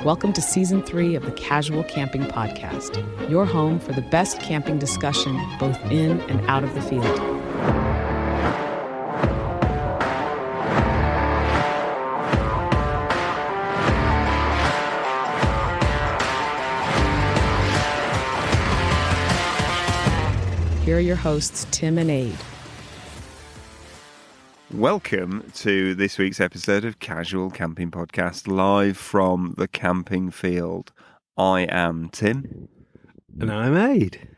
Welcome to Season 3 of the Casual Camping Podcast, your home for the best camping discussion both in and out of the field. Here are your hosts, Tim and Ade. Welcome to this week's episode of Casual Camping Podcast, live from the camping field. I am Tim. And I'm Ade.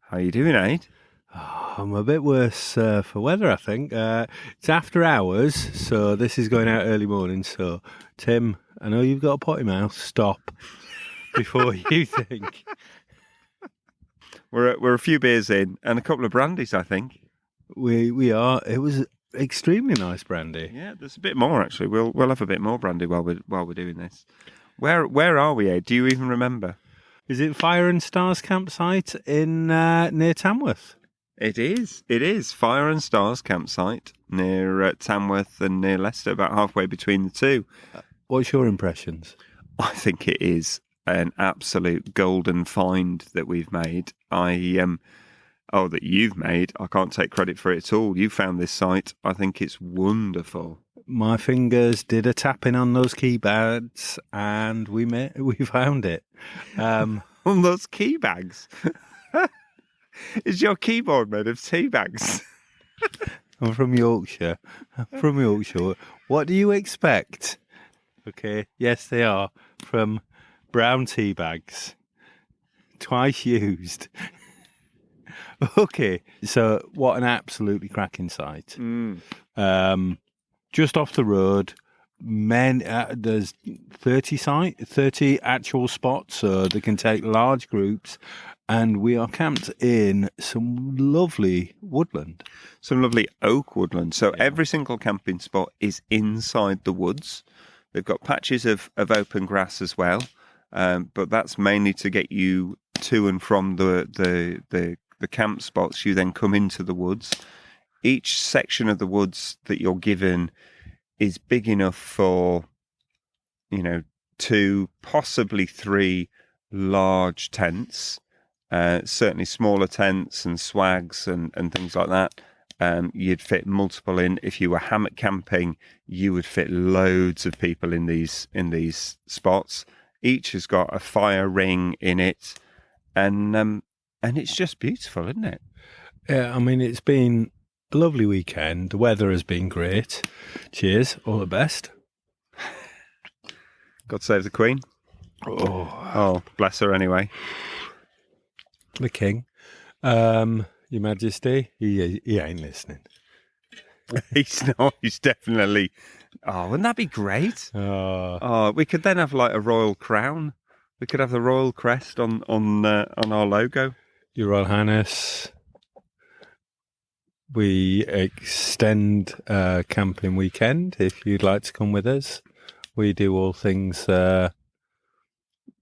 How are you doing, Ade? Oh, I'm a bit worse for weather, I think. It's after hours, so this is going out early morning. So, Tim, I know you've got a potty mouth. Stop before you think. We're a few beers in and a couple of brandies, I think. We are. It was extremely nice brandy. Yeah, there's a bit more actually. We'll have a bit more brandy while we're doing this. Where are we, Ade? Do you even remember? Is it Fire and Stars campsite in near Tamworth? It is Fire and Stars campsite near Tamworth and near Leicester, about halfway between the two. What's your impressions? I think it is an absolute golden find that we've made. That you've made. I can't take credit for it at all. You found this site. I think it's wonderful. My fingers did a tapping on those keypads, and we found it. On those key bags. Is your keyboard made of tea bags? I'm from Yorkshire. What do you expect? Okay, yes, they are from brown tea bags, twice used. Okay, so what an absolutely cracking site. Just off the road, there's 30 actual spots, so they can take large groups, and we are camped in some lovely woodland. Some lovely oak woodland. So Every single camping spot is inside the woods. They've got patches of open grass as well, but that's mainly to get you to and from the camp spots. You then come into the woods. Each section of the woods that you're given is big enough for, 2, possibly 3 large tents, certainly smaller tents and swags and things like that. You'd fit multiple in. If you were hammock camping, you would fit loads of people in these spots. Each has got a fire ring in it, and it's just beautiful, isn't it? Yeah, I mean, it's been a lovely weekend. The weather has been great. Cheers, all the best. God save the Queen. Oh, bless her anyway. The King. Your Majesty, he ain't listening. He's not. He's definitely... Oh, wouldn't that be great? Oh, we could then have like a royal crown. We could have the royal crest on our logo. Your Royal Highness, we extend camping weekend if you'd like to come with us. We do all things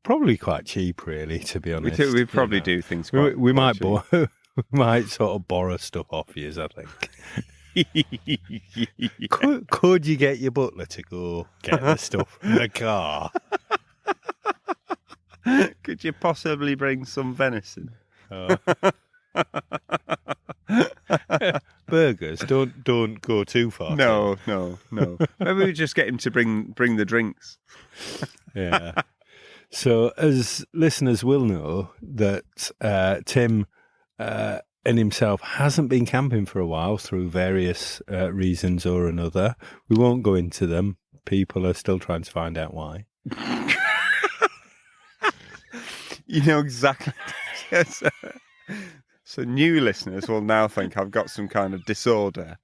probably quite cheap, really, to be honest. We probably do things quite we might cheap. we might sort of borrow stuff off you, I think. Could you get your butler to go get the stuff from the car? Could you possibly bring some venison? Burgers, don't go too far. No. Maybe we just get him to bring the drinks. Yeah. So, as listeners will know, that Tim and himself hasn't been camping for a while through various reasons or another. We won't go into them. People are still trying to find out why. You know exactly. Yes. So new listeners will now think I've got some kind of disorder.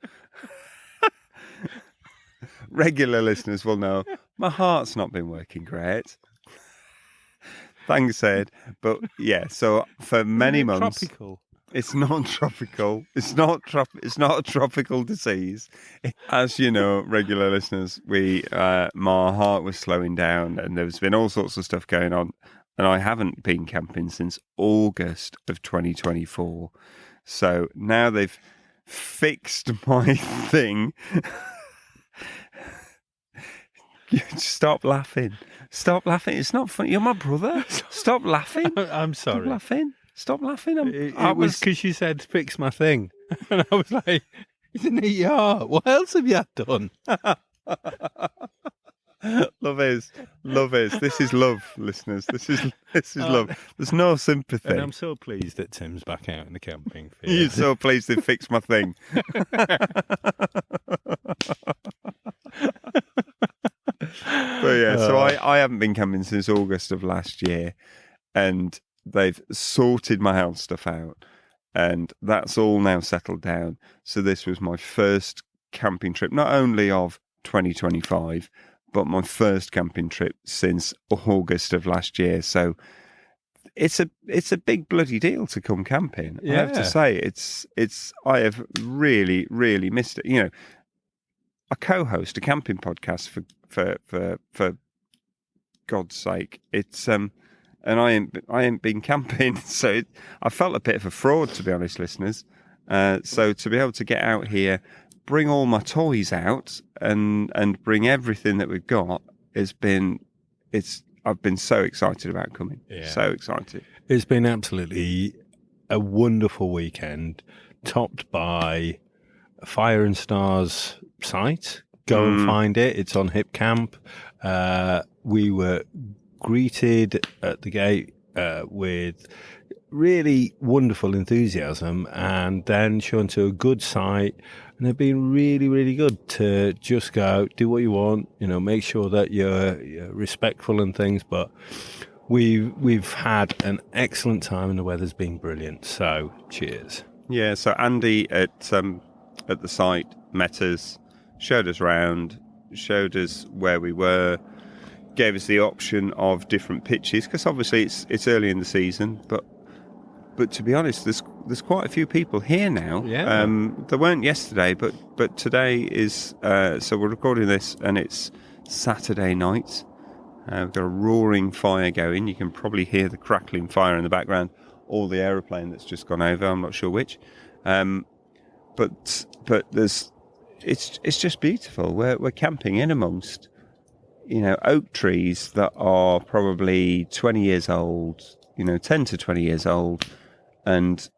Regular listeners will know my heart's not been working great. Thanks, Ed. But yeah, so for many months... Tropical. It's not tropical. It's not a tropical disease. As you know, regular listeners, my heart was slowing down and there's been all sorts of stuff going on. And I haven't been camping since August of 2024. So now they've fixed my thing. Stop laughing. Stop laughing. It's not funny. You're my brother. Stop laughing. I'm sorry. Stop laughing. Stop laughing. It was because you said, fix my thing. And I was like, isn't it your? What else have you done? Love is. This is love, listeners. This is love. There's no sympathy. And I'm so pleased that Tim's back out in the camping field. You're so pleased they fixed my thing. But yeah, so I haven't been camping since August of last year, and they've sorted my house stuff out, and that's all now settled down. So this was my first camping trip, not only of 2025, but my first camping trip since August of last year. So it's a big bloody deal to come camping. Yeah. I have to say, I have really, really missed it. You know, I co-host a camping podcast for God's sake. It's and I ain't been camping, so I felt a bit of a fraud, to be honest, listeners. So to be able to get out here, bring all my toys out, and bring everything that we've got I've been so excited about coming. Yeah. So excited. It's been absolutely a wonderful weekend, topped by a Fire and Stars site. Go and find it. It's on Hip Camp. We were greeted at the gate with really wonderful enthusiasm, and then shown to a good site. And they've been really, really good to just go, do what you want, make sure that you're respectful and things. But we've had an excellent time, and the weather's been brilliant. So cheers. Yeah. So Andy at the site met us, showed us round, showed us where we were, gave us the option of different pitches, because obviously it's early in the season, but to be honest, there's quite a few people here now. Yeah. There weren't yesterday, but today is. So we're recording this, and it's Saturday night. We've got a roaring fire going. You can probably hear the crackling fire in the background, or the aeroplane that's just gone over. I'm not sure which. But there's. It's just beautiful. We're camping in amongst, oak trees that are probably 20 years old. 10 to 20 years old. And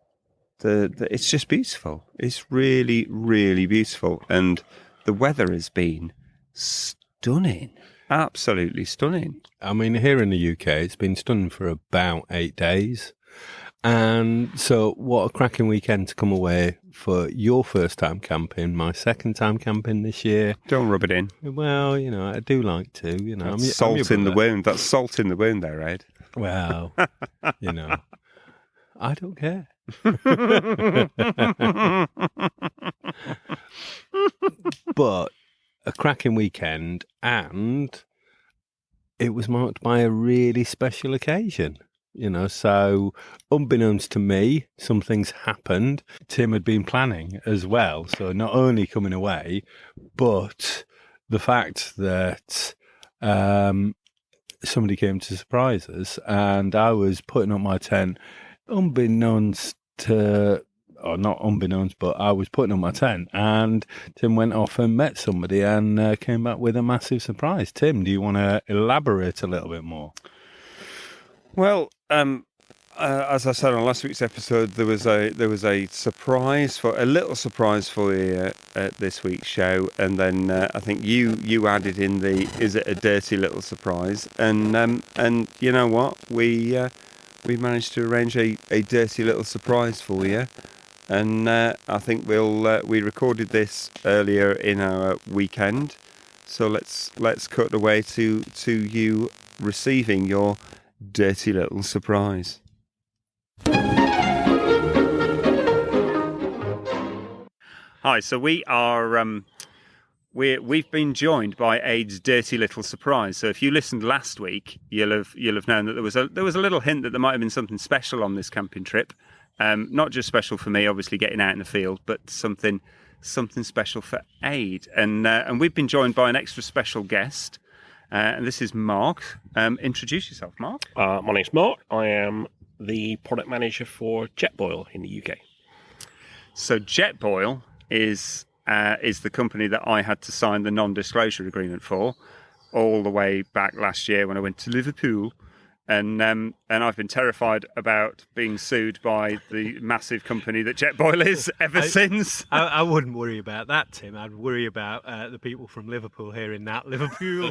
it's just beautiful. It's really, really beautiful. And the weather has been stunning. Absolutely stunning. I mean, here in the UK, it's been stunning for about 8 days. And so what a cracking weekend to come away for your first time camping, my second time camping this year. Don't rub it in. Well, I do like to. That's salt in the wound. That's salt in the wound there, Ed. Well, I don't care. But a cracking weekend, and it was marked by a really special occasion. So unbeknownst to me, some things happened. Tim had been planning as well. So not only coming away, but the fact that somebody came to surprise us, and I was putting up my tent unbeknownst to, or not unbeknownst, but I was putting up my tent, and Tim went off and met somebody and came back with a massive surprise. Tim, do you want to elaborate a little bit more? Well, as I said on last week's episode, there was a surprise, a little surprise for you at this week's show, and then I think you added in is it a dirty little surprise? And you know what, we managed to arrange a dirty little surprise for you, and I think we recorded this earlier in our weekend, so let's cut away to you receiving your dirty little surprise. Hi, so we are we've been joined by Ade's dirty little surprise. So if you listened last week, you'll have known that there was a little hint that there might have been something special on this camping trip. Not just special for me, obviously getting out in the field, but something special for Ade. And we've been joined by an extra special guest. And this is Mark. Introduce yourself, Mark. My name's Mark. I am the product manager for Jetboil in the UK. So Jetboil is the company that I had to sign the non-disclosure agreement for. all the way back last year when I went to Liverpool. And I've been terrified about being sued by the massive company that Jetboil is ever since. I wouldn't worry about that, Tim. I'd worry about the people from Liverpool hearing that. Liverpool.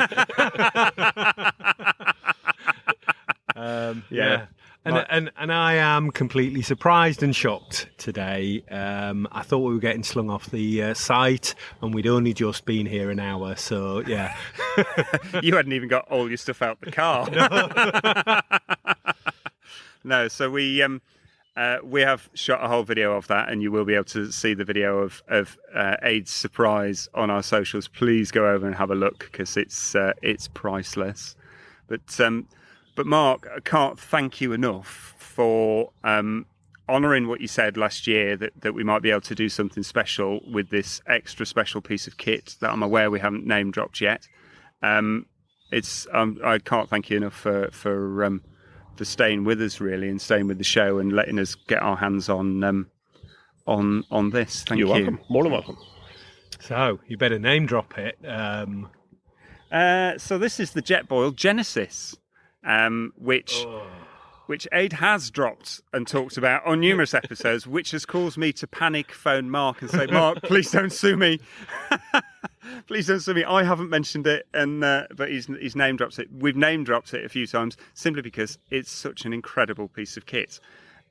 Yeah. And I am completely surprised and shocked today. I thought we were getting slung off the site, and we'd only just been here an hour. So yeah, you hadn't even got all your stuff out the car. No. So we have shot a whole video of that, and you will be able to see the video of Ade's surprise on our socials. Please go over and have a look because it's priceless. But Mark, I can't thank you enough for honouring what you said last year, that we might be able to do something special with this extra special piece of kit that I'm aware we haven't name dropped yet. I can't thank you enough for staying with us, really, and staying with the show and letting us get our hands on this. Thank you. You're welcome. More than welcome. So you better name drop it. So this is the Jetboil Genesis. Which Ade has dropped and talked about on numerous episodes, which has caused me to panic, phone Mark and say, Mark, please don't sue me. Please don't sue me. I haven't mentioned it, but he's name dropped it. We've name dropped it a few times simply because it's such an incredible piece of kit.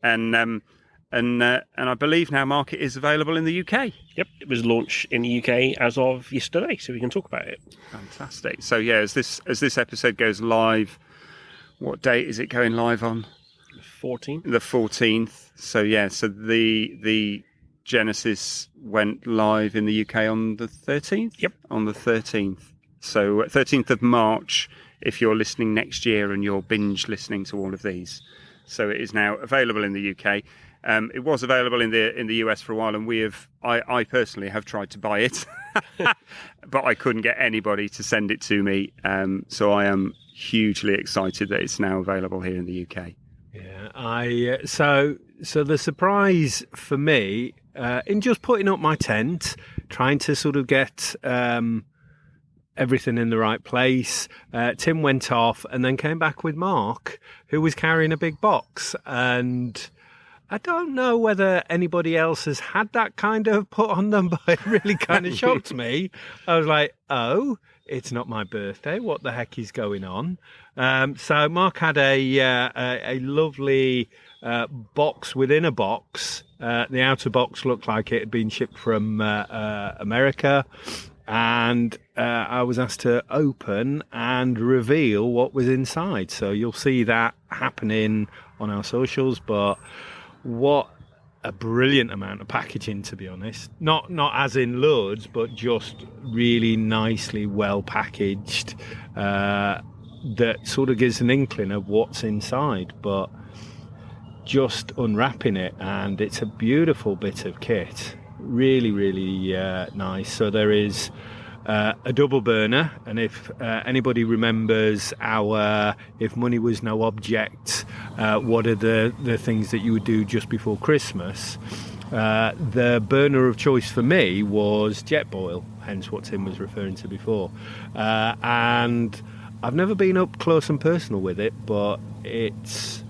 And I believe now, Mark, it is available in the UK. Yep, it was launched in the UK as of yesterday, so we can talk about it. Fantastic. So yeah, as this episode goes live, what date is it going live on? 14th. The 14th. So yeah, so the Genesis went live in the UK on the 13th? Yep. On the 13th. So 13th of March, if you're listening next year and you're binge listening to all of these. So it is now available in the UK. It was available in the US for a while, and I personally have tried to buy it, but I couldn't get anybody to send it to me. So I am hugely excited that it's now available here in the UK. Yeah, so the surprise for me in just putting up my tent, trying to sort of get everything in the right place, Tim went off and then came back with Mark, who was carrying a big box, and I don't know whether anybody else has had that kind of put on them, but it really kind of shocked me. I was like, oh, it's not my birthday. What the heck is going on? So Mark had a lovely box within a box. The outer box looked like it had been shipped from America. And I was asked to open and reveal what was inside. So you'll see that happening on our socials, but what a brilliant amount of packaging, to be honest. Not as in loads, but just really nicely well packaged, that sort of gives an inkling of what's inside, but just unwrapping it, and it's a beautiful bit of kit. Really, really nice. So there is a double burner, and if anybody remembers our If Money Was No Object, what are the things that you would do just before Christmas, the burner of choice for me was Jetboil, hence what Tim was referring to before, and I've never been up close and personal with it, but it's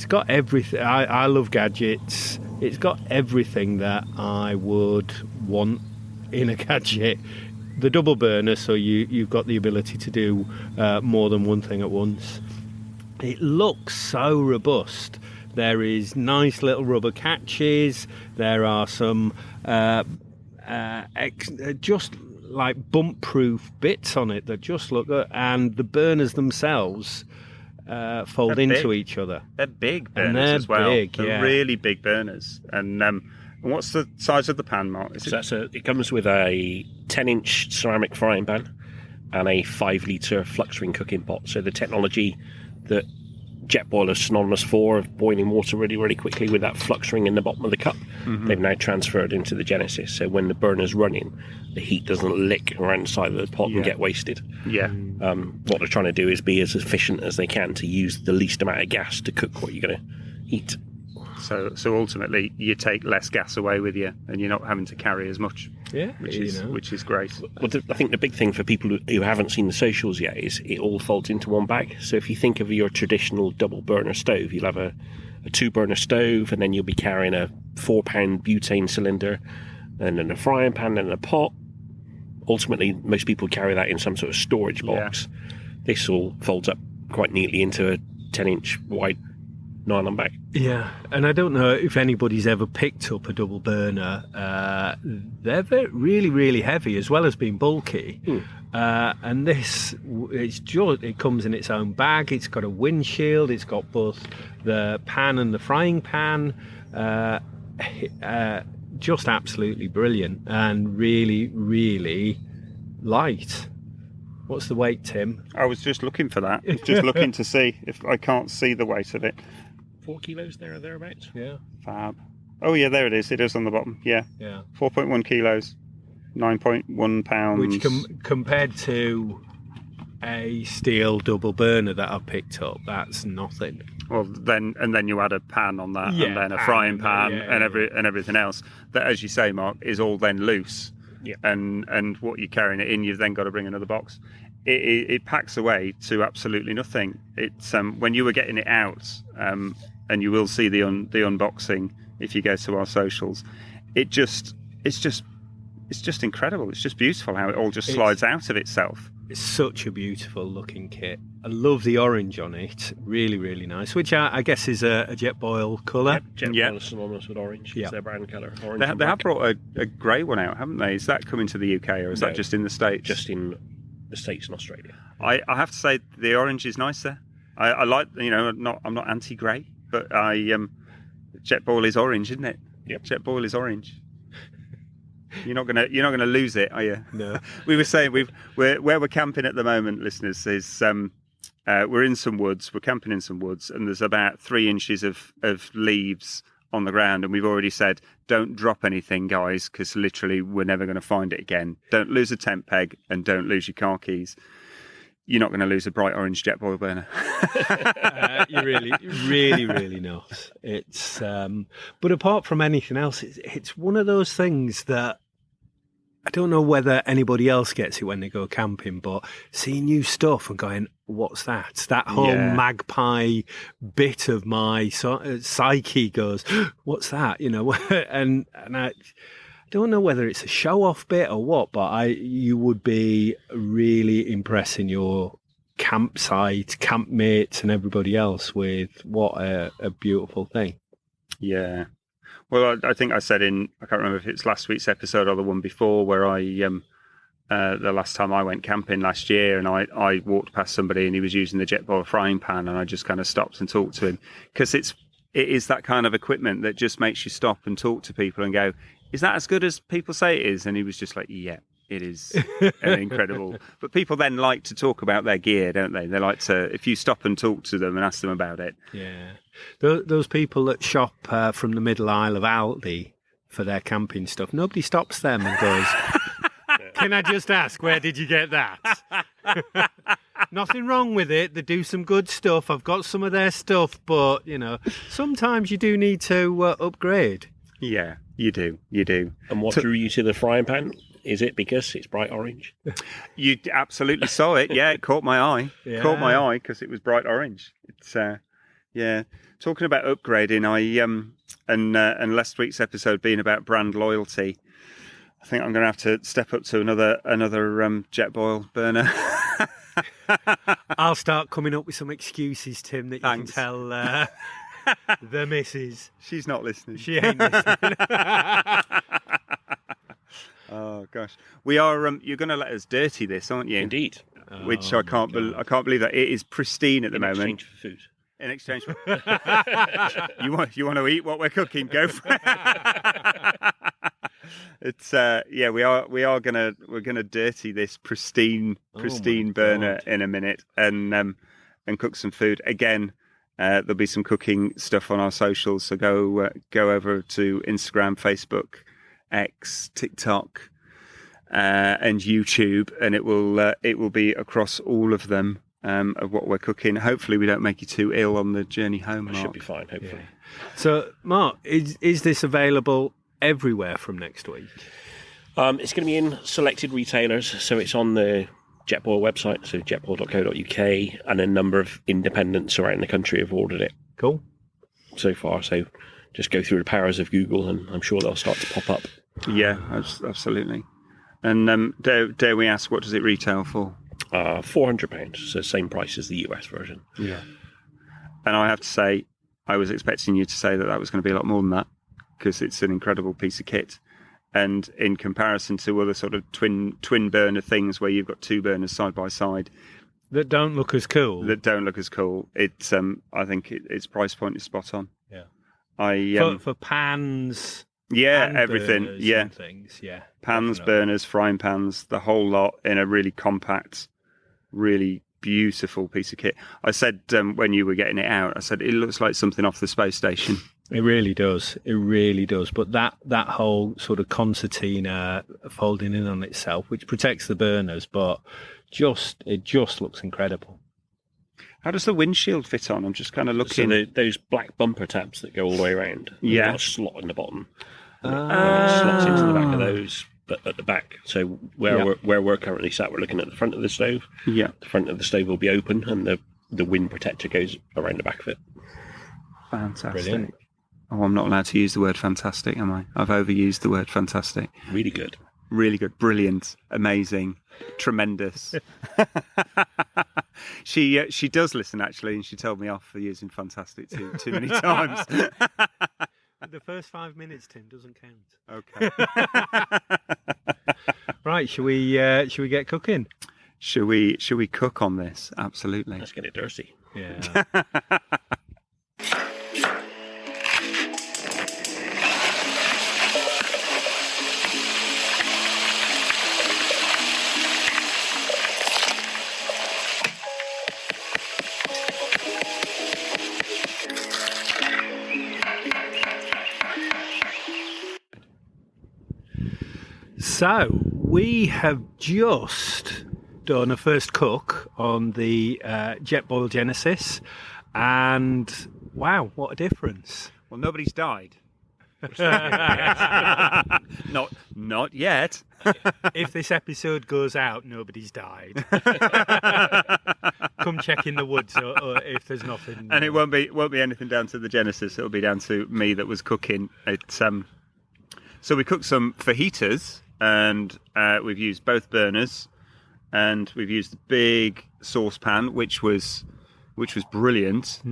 got everything. I love gadgets. It's got everything that I would want in a gadget. The double burner, so you've got the ability to do more than one thing at once. It looks so robust. There is nice little rubber catches. There are some just like bump-proof bits on it that just look good, and the burners themselves fold into each other. They're big burners as well. They're really big burners. And what's the size of the pan, Mark? It comes with a 10-inch ceramic frying pan and a 5-litre flux ring cooking pot. So the technology that Jetboil is synonymous for, of boiling water really, really quickly with that flux ring in the bottom of the cup, they've now transferred into the Genesis. So when the burner's running, the heat doesn't lick around the side of the pot and get wasted. Yeah. What they're trying to do is be as efficient as they can to use the least amount of gas to cook what you're going to eat. So ultimately, you take less gas away with you, and you're not having to carry as much. Yeah, which is great. Well, I think the big thing for people who haven't seen the socials yet is it all folds into one bag. So if you think of your traditional double burner stove, you'll have a 2-burner stove, and then you'll be carrying a 4-pound butane cylinder, and then a frying pan and a pot. Ultimately, most people carry that in some sort of storage box. Yeah. This all folds up quite neatly into a 10-inch wide nylon bag. Yeah, and I don't know if anybody's ever picked up a double burner. They're really, really heavy as well as being bulky. And this, it comes in its own bag. It's got a windshield. It's got both the pan and the frying pan. Just absolutely brilliant and really, really light. What's the weight, Tim? I was just looking for that. Just looking to see if I can't see the weight of it. 4 kilos there or thereabouts. Yeah. Fab. Oh yeah, there it is. It is on the bottom. Yeah. 4.1 kilos, 9.1 pounds. Which compared to a steel double burner that I picked up, that's nothing. Well, then you add a pan on that, and then a frying pan, and everything else. That, as you say, Mark, is all then loose. Yeah. And what you're carrying it in, you've then got to bring another box. It packs away to absolutely nothing. It's when you were getting it out, and you will see the unboxing if you go to our socials. It's just incredible. It's just beautiful how it all just slides out of itself. It's such a beautiful looking kit. I love the orange on it. Really, really nice. Which I guess is a Jetboil colour. Yep, Jetboil is synonymous with orange. It's their brand colour. They have brought a grey one out, haven't they? Is that coming to the UK, or is that just in the States? Just in the States and Australia. I have to say the orange is nicer. I like, I'm not anti-grey, but Jetboil is orange, isn't it? Yep. Jetboil is orange. You're not gonna lose it, are you? No. We were saying where we're camping at the moment, listeners, is we're in some woods. We're camping in some woods, and there's about 3 inches of leaves on the ground, and we've already said, don't drop anything, guys, because literally we're never going to find it again. Don't lose a tent peg, and don't lose your car keys. You're not going to lose a bright orange Jetboil burner. You're really, really, really not. It's, but apart from anything else, it's one of those things that I don't know whether anybody else gets it when they go camping, but seeing new stuff and going, what's that? That whole magpie bit of my psyche goes, what's that? And I don't know whether it's a show-off bit or what, but you would be really impressing your campsite, campmates and everybody else with what a beautiful thing. Yeah. Well, I think I said I can't remember if it's last week's episode or the one before, where the last time I went camping last year, and I walked past somebody and he was using the Jetboil frying pan, and I just kind of stopped and talked to him, because it is that kind of equipment that just makes you stop and talk to people and go, is that as good as people say it is? And he was just like, yeah, it is incredible. But people then like to talk about their gear, don't they? They like to, if you stop and talk to them and ask them about it. Yeah. Those people that shop from the middle aisle of Aldi for their camping stuff, nobody stops them and goes, can I just ask, where did you get that? Nothing wrong with it. They do some good stuff. I've got some of their stuff, but, sometimes you do need to upgrade. Yeah, you do. And what drew you to the frying pan? Is it because it's bright orange? You absolutely saw it. Yeah, it caught my eye. Yeah. Caught my eye because it was bright orange. It's talking about upgrading. And last week's episode being about brand loyalty, I think I'm going to have to step up to another Jetboil burner. I'll start coming up with some excuses, Tim, that you can tell the missus. She's not listening. She ain't listening. Oh gosh, we are. You're going to let us dirty this, aren't you? Indeed. Which I can't believe that it is pristine at the moment. In exchange for food. In exchange for you want to eat what we're cooking? Go for it. It's we're gonna dirty this pristine burner in a minute and cook some food again. There'll be some cooking stuff on our socials, so go over to Instagram, Facebook, X, TikTok, and YouTube, and it will be across all of them of what we're cooking. Hopefully, we don't make you too ill on the journey home. Mark. Should be fine. Hopefully. Yeah. So, Mark, is this available everywhere from next week? It's going to be in selected retailers, so it's on the Jetboil website, so jetboil.co.uk, and a number of independents around the country have ordered it. Cool. So far, so just go through the powers of Google, and I'm sure they'll start to pop up. Yeah, absolutely. And dare we ask, what does it retail for? £400, so same price as the US version. Yeah. And I have to say, I was expecting you to say that was going to be a lot more than that, because it's an incredible piece of kit. And in comparison to other sort of twin burner things where you've got two burners side by side that don't look as cool. It's I think its price point is spot on. Yeah. For pans. Yeah, everything. Yeah. And things. Yeah. Pans, definitely. burners, frying pans, the whole lot in a really compact, really beautiful piece of kit. I said when you were getting it out, I said it looks like something off the space station. It really does. It really does. But that whole sort of concertina folding in on itself, which protects the burners, but it just looks incredible. How does the windshield fit on? I'm just kind of looking. So those black bumper tabs that go all the way around. Yeah. Got a slot in the bottom. And it slots into the back of those, but at the back. So where we're currently sat, we're looking at the front of the stove. Yeah. The front of the stove will be open, and the wind protector goes around the back of it. Fantastic. Brilliant. Oh, I'm not allowed to use the word fantastic, am I? I've overused the word fantastic. Really good. Really good. Brilliant. Amazing. Tremendous. She does listen, actually, and she told me off for using fantastic too many times. The first 5 minutes, Tim, doesn't count. Okay. Right, shall we get cooking? Shall we cook on this? Absolutely. Let's get it dirty. Yeah. So we have just done a first cook on the Jetboil Genesis, and wow, what a difference! Well, nobody's died. Not yet. If this episode goes out, nobody's died. Come check in the woods, or if there's nothing. And it won't be anything down to the Genesis. It'll be down to me that was cooking. So we cooked some fajitas, and we've used both burners, and we've used the big saucepan, which was brilliant.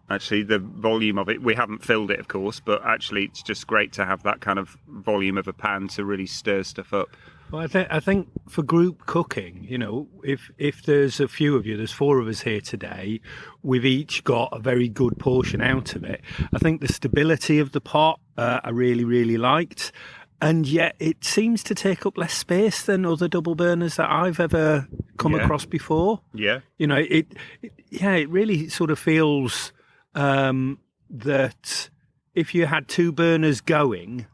Actually, the volume of it, we haven't filled it, of course, but actually it's just great to have that kind of volume of a pan to really stir stuff up. Well, I think for group cooking, you know, if there's a few of you, there's 4 of us here today, we've each got a very good portion out of it. I think the stability of the pot I really, really liked. And yet it seems to take up less space than other double burners that I've ever come across before. Yeah. You know, it really sort of feels that if you had 2 burners going,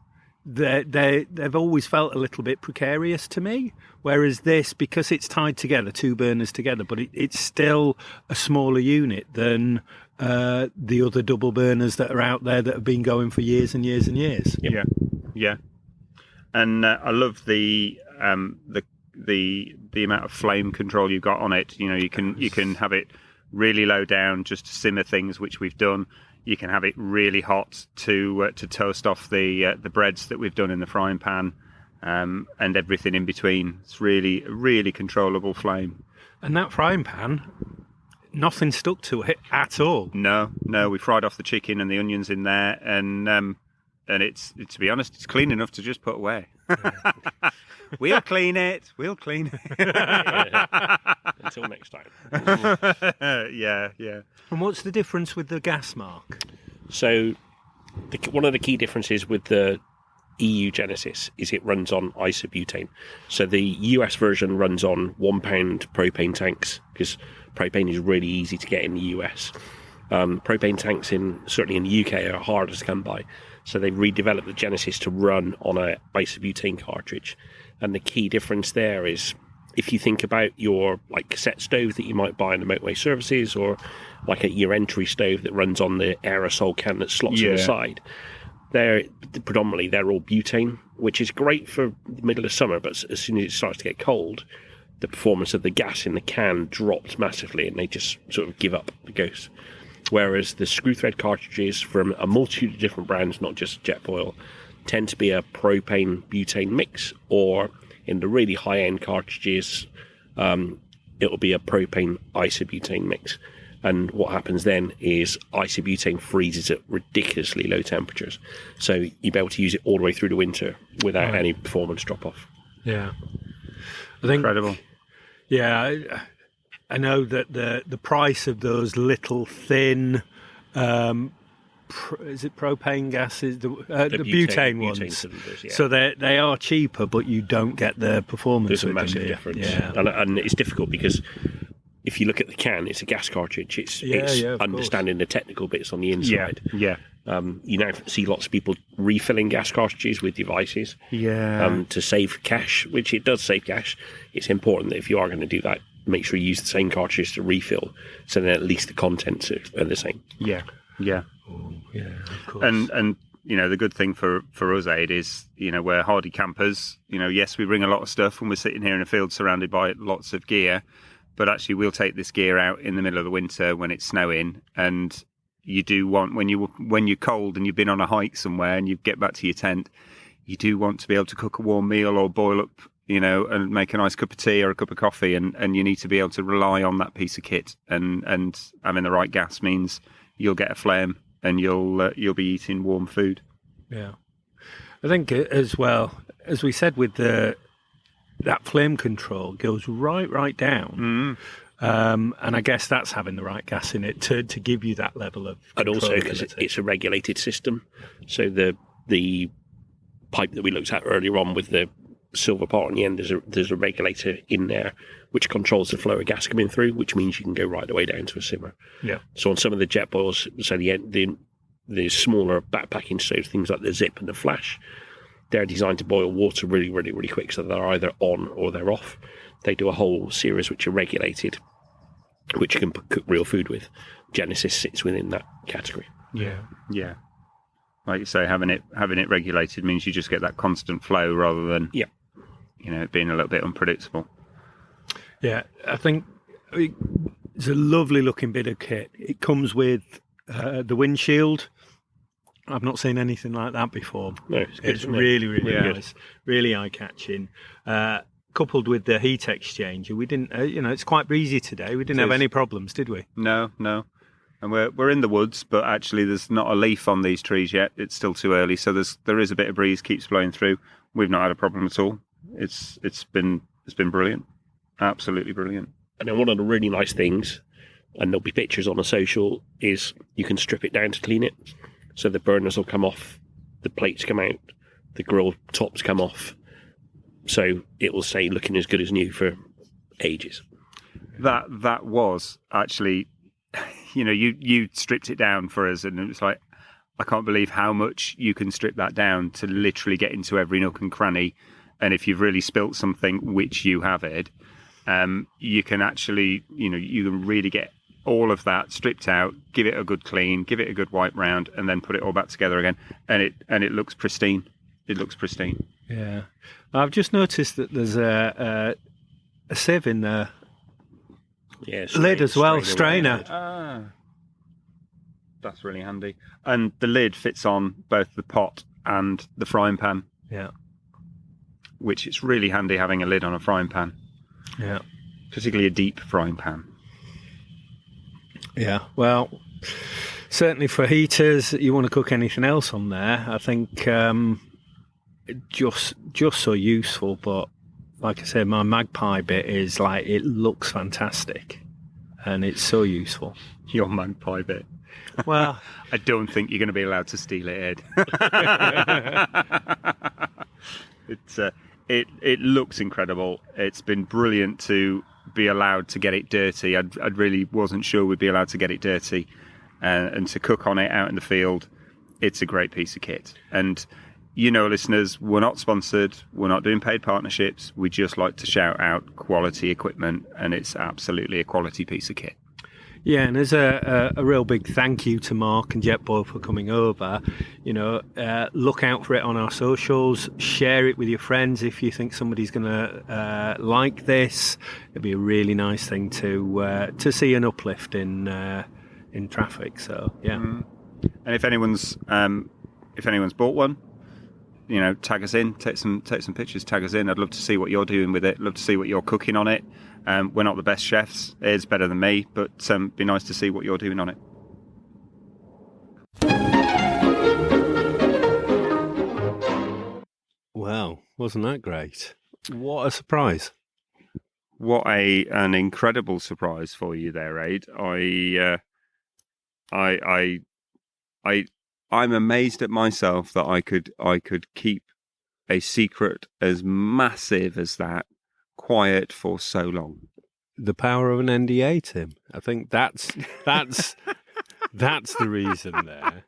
they've always felt a little bit precarious to me. Whereas this, because it's tied together, 2 burners together, but it's still a smaller unit than the other double burners that are out there that have been going for years and years and years. Yep. Yeah. And I love the amount of flame control you've got on it. You know, you can have it really low down just to simmer things, which we've done. You can have it really hot to toast off the breads that we've done in the frying pan, and everything in between. It's really, really controllable flame. And that frying pan, nothing stuck to it at all. No, we fried off the chicken and the onions in there, and it's, to be honest, it's clean enough to just put away. We'll clean it. Until next time. Yeah. And what's the difference with the gas mark? So one of the key differences with the EU Genesis is it runs on isobutane. So the US version runs on £1 propane tanks, because propane is really easy to get in the US. Propane tanks certainly in the UK are harder to come by. So they've redeveloped the Genesis to run on a isobutane cartridge. And the key difference there is, if you think about your cassette stove that you might buy in the motorway services, or your entry stove that runs on the aerosol can that slots on the side, they're all butane which is great for the middle of summer, but as soon as it starts to get cold, the performance of the gas in the can drops massively and they just sort of give up the ghost. Whereas the screw thread cartridges from a multitude of different brands, not just Jetboil, tend to be a propane butane mix, or in the really high end cartridges, it'll be a propane isobutane mix. And what happens then is isobutane freezes at ridiculously low temperatures. So you'll be able to use it all the way through the winter without any performance drop off. Yeah. I think, Incredible. Yeah, I know that the price of those little thin, is it propane gases? The butane ones. Cylinders, yeah. So they are cheaper, but you don't get the performance. There's a with them, massive do you? difference. Yeah. And it's difficult because if you look at the can, it's a gas cartridge. It's of understanding the technical bits on the inside. Yeah. You now see lots of people refilling gas cartridges with devices to save cash, which it does save cash. It's important that if you are going to do that, make sure you use the same cartridge to refill, so then at least the contents are the same. Yeah. Oh, yeah, of course. And you know, the good thing for us, Ade, is, you know, we're hardy campers. You know, yes, we bring a lot of stuff when we're sitting here in a field surrounded by lots of gear, but actually we'll take this gear out in the middle of the winter when it's snowing. And you do want, when you're cold and you've been on a hike somewhere and you get back to your tent, you do want to be able to cook a warm meal or boil up, you know, and make a nice cup of tea or a cup of coffee, and you need to be able to rely on that piece of kit. And having the right gas means you'll get a flame and you'll be eating warm food. Yeah, I think as well, as we said, with that flame control goes right down. And I guess that's having the right gas in it to give you that level of And also because controllability. it's a regulated system, so the pipe that we looked at earlier on with the silver part on the end, there's a regulator in there which controls the flow of gas coming through, which means you can go right the way down to a simmer. Yeah. So on some of the Jetboils, so the smaller backpacking stoves, things like the Zip and the Flash, they're designed to boil water really, really, really quick, so they're either on or they're off. They do a whole series which are regulated, which you can cook real food with. Genesis sits within that category. Yeah. Like you say, having it regulated means you just get that constant flow rather than you know, it being a little bit unpredictable. Yeah, I think it's a lovely looking bit of kit. It comes with the windshield. I've not seen anything like that before. No, it's good, It's really, really Yeah. nice, really eye catching. Coupled with the heat exchanger, we didn't. It's quite breezy today. We didn't have any problems, did we? No. And we're in the woods, but actually there's not a leaf on these trees yet. It's still too early, so there is a bit of breeze keeps blowing through. We've not had a problem at all. It's been brilliant, absolutely brilliant. And then one of the really nice things, and there'll be pictures on the social, is you can strip it down to clean it. So the burners will come off, the plates come out, the grill tops come off. So it will stay looking as good as new for ages. That was actually, you know, you stripped it down for us, and it was like, I can't believe how much you can strip that down to literally get into every nook and cranny. And if you've really spilt something, which you have, Ed, you can actually, you know, you can really get all of that stripped out, give it a good clean, give it a good wipe round, and then put it all back together again, and it looks pristine. It looks pristine. Yeah, I've just noticed that there's a sieve in the lid as well, strainer. That's really handy. And the lid fits on both the pot and the frying pan. Yeah. Which it's really handy having a lid on a frying pan. Yeah. Particularly a deep frying pan. Yeah. Well, certainly for heaters, you want to cook anything else on there, I think just so useful. But like I said, my Magpie bit is like, it looks fantastic and it's so useful. Your Magpie bit. Well, I don't think you're going to be allowed to steal it, Ed. It looks incredible. It's been brilliant to be allowed to get it dirty. I really wasn't sure we'd be allowed to get it dirty, and to cook on it out in the field. It's a great piece of kit. And you know, listeners, we're not sponsored. We're not doing paid partnerships. We just like to shout out quality equipment, and it's absolutely a quality piece of kit. Yeah, and as a real big thank you to Mark and Jetboil for coming over, look out for it on our socials. Share it with your friends if you think somebody's going to like this. It'd be a really nice thing to see an uplift in traffic. So yeah. And if anyone's bought one, tag us in, take some pictures, tag us in. I'd love to see what you're doing with it. Love to see what you're cooking on it. We're not the best chefs. It's better than me, but be nice to see what you're doing on it. Wow, wasn't that great? What a surprise! What an incredible surprise for you there, Ade. I'm amazed at myself that I could keep a secret as massive as that quiet for so long. The power of an NDA, Tim. I think that's the reason there.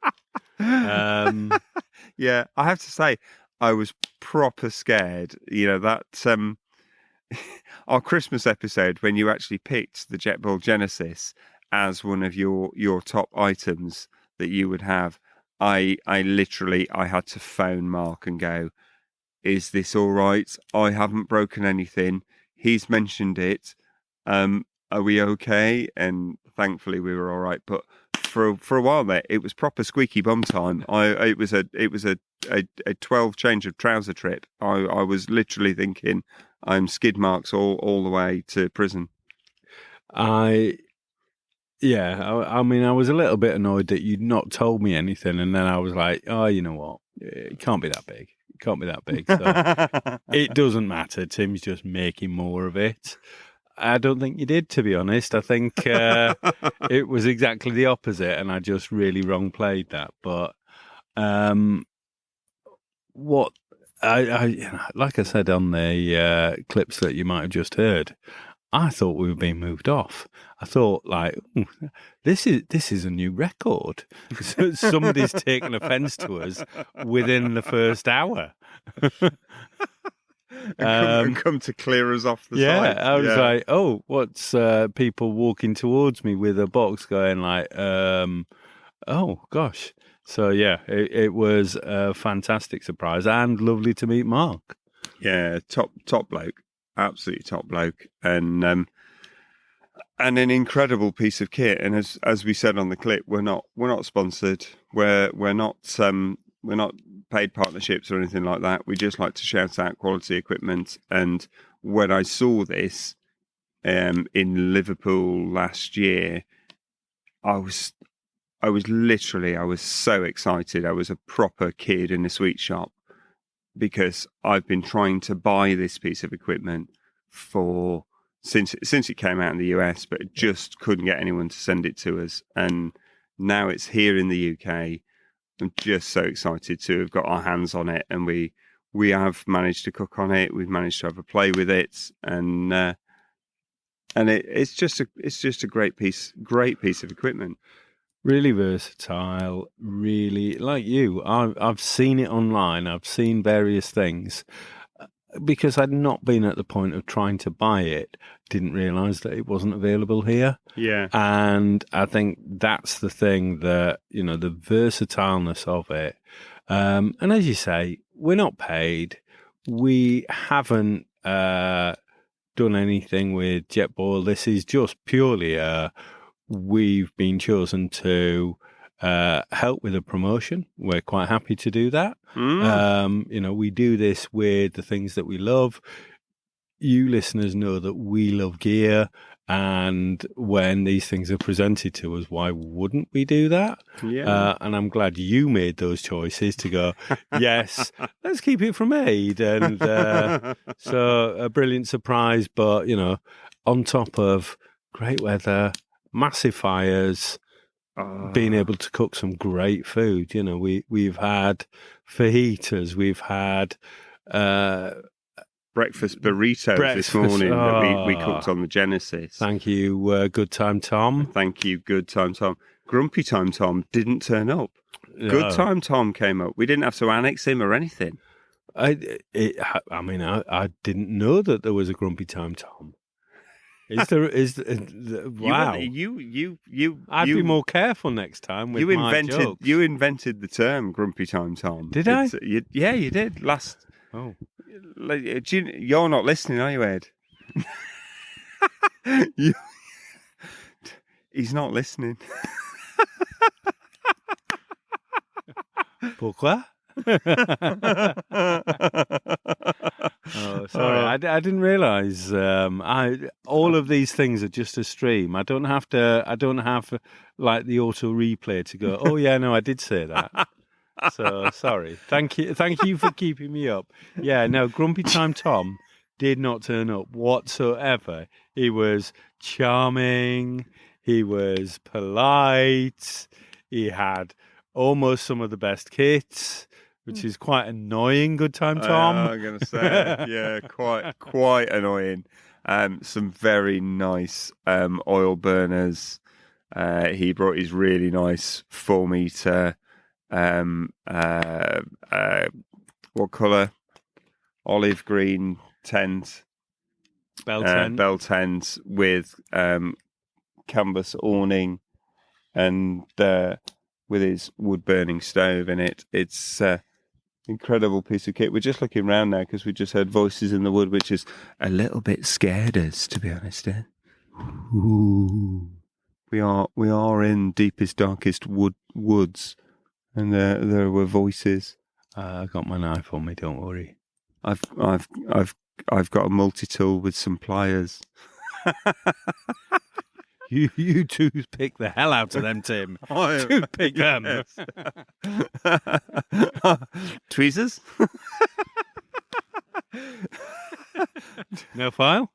Yeah, I have to say, I was proper scared. That our Christmas episode when you actually picked the Jetboil Genesis as one of your top items that you would have. I literally had to phone Mark and go, "Is this all right? I haven't broken anything. He's mentioned it. Are we okay?" And thankfully we were all right. But for a while there, it was proper squeaky bum time. It was a 12 change of trouser trip. I was literally thinking I'm skid marks all the way to prison. I mean, I was a little bit annoyed that you'd not told me anything, and then I was like, "Oh, you know what? It can't be that big. It can't be that big." So it doesn't matter. Tim's just making more of it. I don't think you did, to be honest. I think it was exactly the opposite, and I just really wrong played that. But what I like I said on the clips that you might have just heard, I thought we were being moved off. I thought, like, this is a new record. Somebody's taken offence to us within the first hour. and come to clear us off the site. I was like, oh, what's people walking towards me with a box going like, oh, gosh. So, yeah, it was a fantastic surprise and lovely to meet Mark. Yeah, top bloke. Absolutely top bloke. And an incredible piece of kit. And as we said on the clip, we're not sponsored. We're not paid partnerships or anything like that. We just like to shout out quality equipment. And when I saw this in Liverpool last year, I was so excited. I was a proper kid in a sweet shop because I've been trying to buy this piece of equipment since it came out in the US, but just couldn't get anyone to send it to us. And now it's here in the UK. I'm just so excited to have got our hands on it, and we have managed to cook on it. We've managed to have a play with it, and it's just a great piece of equipment. Really versatile. Really, like you, I've seen it online. I've seen various things. Because I'd not been at the point of trying to buy it, didn't realise that it wasn't available here. Yeah. And I think that's the thing that, the versatileness of it. And as you say, we're not paid. We haven't done anything with Jetboil. This is just purely we've been chosen to help with a promotion. We're quite happy to do that. We do this with the things that we love. You listeners know that we love gear, and when these things are presented to us, why wouldn't we do that? Yeah. And I'm glad you made those choices to go, yes, let's keep it from Ade. And so a brilliant surprise, but, on top of great weather, massive fires, being able to cook some great food. We've had fajitas, we've had breakfast burritos this morning that we cooked on the Genesis. Thank you, Good Time Tom. Thank you, Good Time Tom. Grumpy Time Tom didn't turn up. No. Good Time Tom came up. We didn't have to annex him or anything. I didn't know that there was a Grumpy Time Tom. Wow. I'd be more careful next time with my jokes. You invented the term "Grumpy Time Tom." Did I? Yeah, you did. Oh. You're not listening, are you, Ed? He's not listening. Pourquoi? Oh, sorry. I didn't realise. All of these things are just a stream. I don't have like the auto replay to go. Oh yeah, no, I did say that. So sorry. Thank you for keeping me up. Yeah, no, Grumpy Time Tom did not turn up whatsoever. He was charming. He was polite. He had almost some of the best kits, which is quite annoying. Good time, Tom. I'm going to say, yeah, quite annoying. Some very nice oil burners. He brought his really nice 4-meter. What colour? Olive green tent. Bell tent with canvas awning and with his wood burning stove in it. It's incredible piece of kit. We're just looking around now because we just heard voices in the wood, which is a little bit scared us, to be honest. Ooh. We are in deepest, darkest woods, and there were voices. I got my knife on me. Don't worry. I've got a multi-tool with some pliers. You toothpick the hell out of them, Tim. Toothpick them. Tweezers? No file?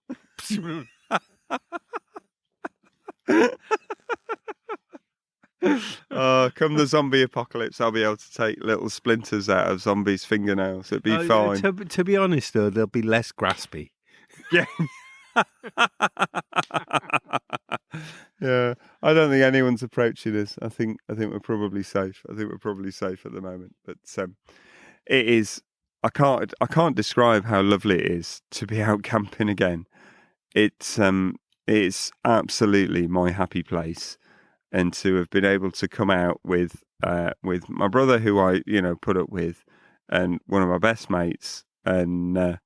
Come the zombie apocalypse, I'll be able to take little splinters out of zombies' fingernails. It'd be fine. To be honest, though, they'll be less graspy. Yeah. Yeah, I don't think anyone's approaching us. I think we're probably safe. I think we're probably safe at the moment. But it is. I can't describe how lovely it is to be out camping again. It's absolutely my happy place, and to have been able to come out with my brother, who I put up with, and one of my best mates, and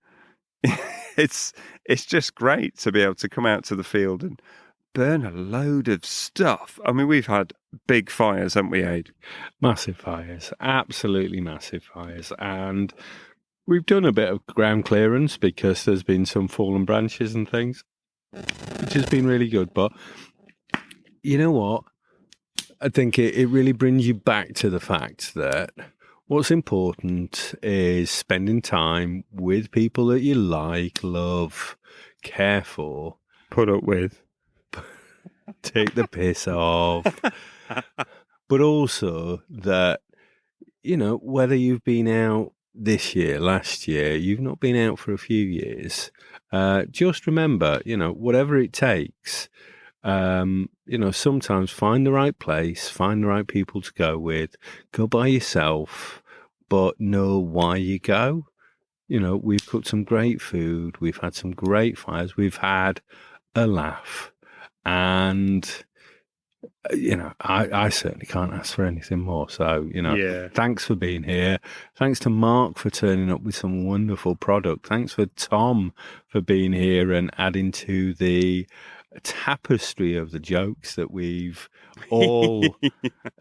it's just great to be able to come out to the field and burn a load of stuff. I mean, we've had big fires, haven't we, Ade? Massive fires, absolutely massive fires. And we've done a bit of ground clearance because there's been some fallen branches and things, which has been really good. But you know what? I think it really brings you back to the fact that what's important is spending time with people that you like, love, care for, put up with, take the piss off, but also that, whether you've been out this year, last year, you've not been out for a few years, just remember, whatever it takes, sometimes find the right place, find the right people to go with, go by yourself, but know why you go. We've cooked some great food, we've had some great fires, we've had a laugh. And, I certainly can't ask for anything more. So, Thanks for being here. Thanks to Mark for turning up with some wonderful product. Thanks for Tom for being here and adding to the tapestry of the jokes that we've all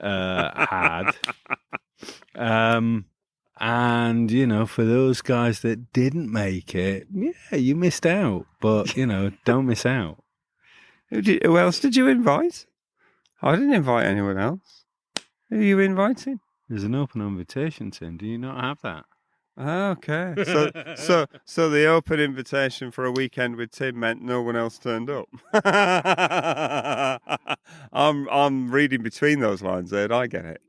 had. And, for those guys that didn't make it, yeah, you missed out. But, don't miss out. Who else did you invite? I didn't invite anyone else. Who are you inviting? There's an open invitation, Tim. Do you not have that? Okay. So the open invitation for a weekend with Tim meant no one else turned up. I'm reading between those lines, Ed. I get it.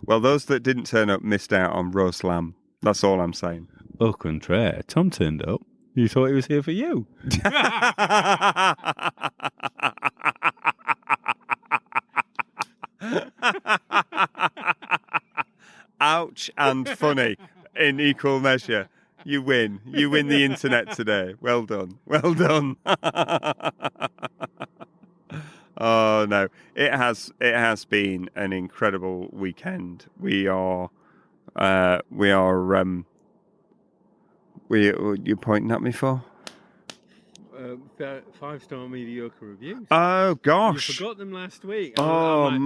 Well, those that didn't turn up missed out on roast lamb. That's all I'm saying. Au contraire, Tom turned up. You thought he was here for you. Ouch and funny in equal measure. You win. You win the internet today. Well done. Well done. Oh no, it has been an incredible weekend. You're pointing at me for? 5-star mediocre reviews. Oh gosh, You forgot them last week. Man,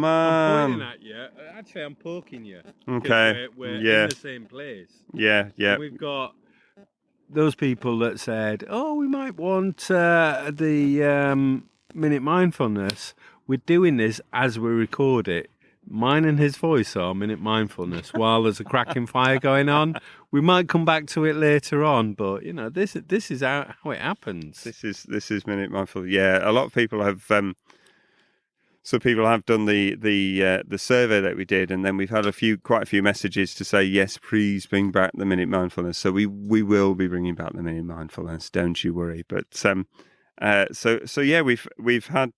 I'm pointing at you. Actually, I'm poking you. Okay, We're yeah, in the same place. Yeah. And we've got those people that said, "Oh, we might want the minute mindfulness." We're doing this as we record it. Mine and his voice are minute mindfulness while there's a cracking fire going on. We might come back to it later on, but this is how it happens. This is minute mindfulness. Yeah, a lot of people have. So people have done the survey that we did, and then we've had quite a few messages to say yes, please bring back the minute mindfulness. So we will be bringing back the minute mindfulness. Don't you worry. But so yeah, we've had.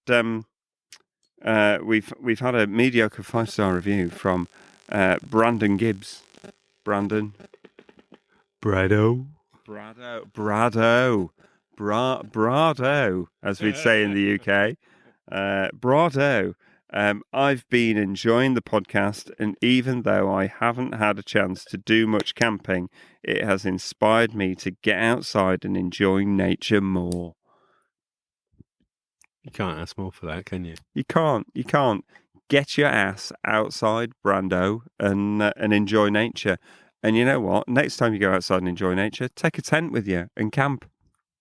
We've had a mediocre 5-star review from Brandon Gibbs. Brandon. Brado, as we'd say in the UK. Brado. I've been enjoying the podcast, and even though I haven't had a chance to do much camping, it has inspired me to get outside and enjoy nature more. You can't ask more for that, can you? You can't. Get your ass outside, Brando, and enjoy nature. And you know what? Next time you go outside and enjoy nature, take a tent with you and camp.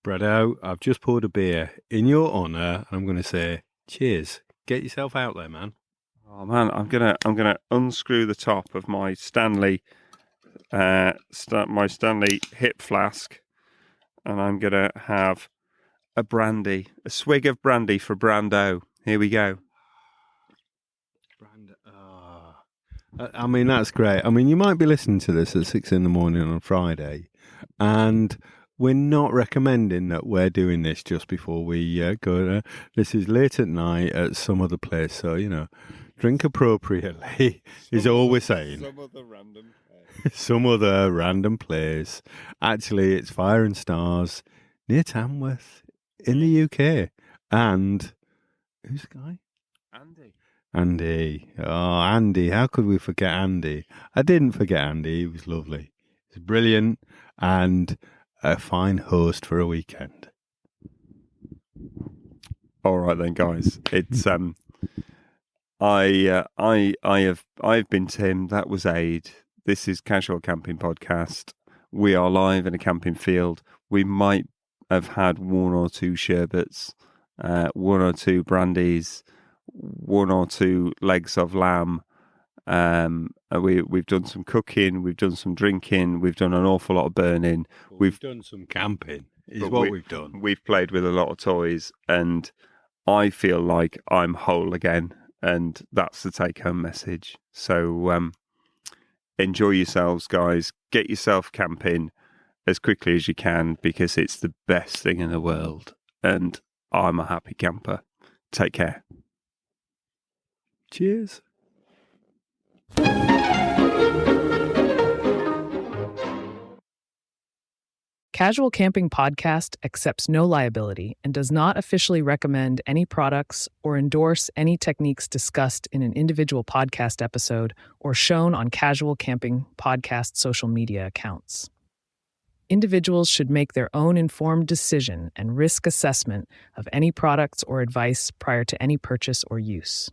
Brado, I've just poured a beer in your honour. I'm going to say cheers. Get yourself out there, man. Oh man, I'm gonna unscrew the top of my Stanley hip flask, and I'm gonna have a swig of brandy for Brando. Here we go. I mean, that's great. I mean, you might be listening to this at 6 a.m. on Friday, and we're not recommending that we're doing this just before we go. This is late at night at some other place, so drink appropriately is all we're saying. Some other random place. Actually, it's Fire and Stars near Tamworth in the UK. And who's the guy? Andy. Oh, Andy. How could we forget Andy? I didn't forget Andy. He was lovely. He's brilliant and a fine host for a weekend. All right then, guys. It's I've been Tim. That was Ade. This is Casual Camping Podcast. We are live in a camping field. We might have had one or two sherbets, one or two brandies, one or two legs of lamb. We've done some cooking, we've done some drinking, we've done an awful lot of burning. We've done some camping, is what we've done. We've played with a lot of toys, and I feel like I'm whole again, and that's the take-home message. So enjoy yourselves, guys. Get yourself camping as quickly as you can, because it's the best thing in the world, and I'm a happy camper. Take care. Cheers. Casual Camping Podcast accepts no liability and does not officially recommend any products or endorse any techniques discussed in an individual podcast episode or shown on Casual Camping Podcast social media accounts. Individuals should make their own informed decision and risk assessment of any products or advice prior to any purchase or use.